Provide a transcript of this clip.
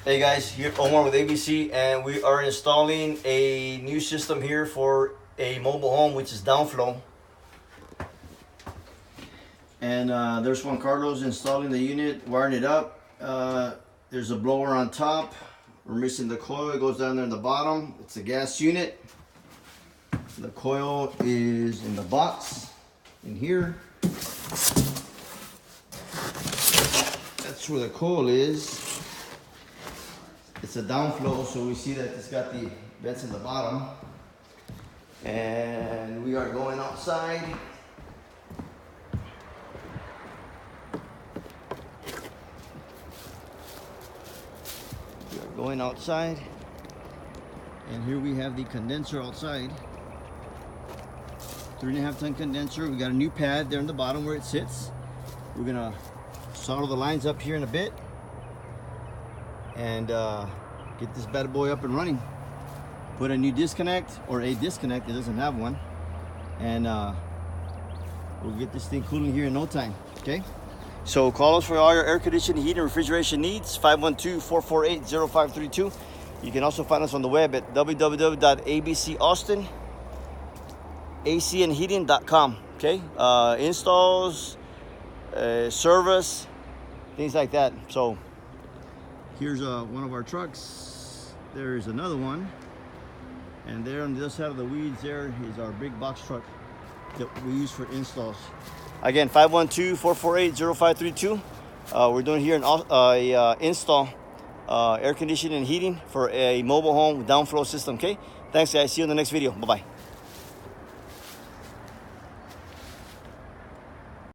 Hey guys, here Omar with ABC, and we are installing a new system here for a mobile home, which is downflow. And there's Juan Carlos installing the unit, wiring it up. There's a blower on top. We're missing the coil. It goes down there in the bottom. It's a gas unit. The coil is in the box in here. That's where the coil is. It's a downflow, so we see that it's got the vents in the bottom. And we are going outside. We are going outside. And here we have the condenser outside. 3.5 ton condenser. We got a new pad there in the bottom where it sits. We're gonna solder the lines up here in a bit and get this bad boy up and running. Put a new disconnect, or a disconnect, it doesn't have one, and we'll get this thing cooling here in no time. Okay, so call us for all your air conditioning, heating, refrigeration needs. 512-448-0532. You can also find us on the web at www.abcaustinacandheating.com. Okay, installs, service, things like that. So here's one of our trucks. There is another one, and there on the other side of the weeds there is our big box truck that we use for installs. Again, 512-448-0532. We're doing here an install, air conditioning and heating for a mobile home downflow system. Okay, thanks guys, see you in the next video. Bye bye.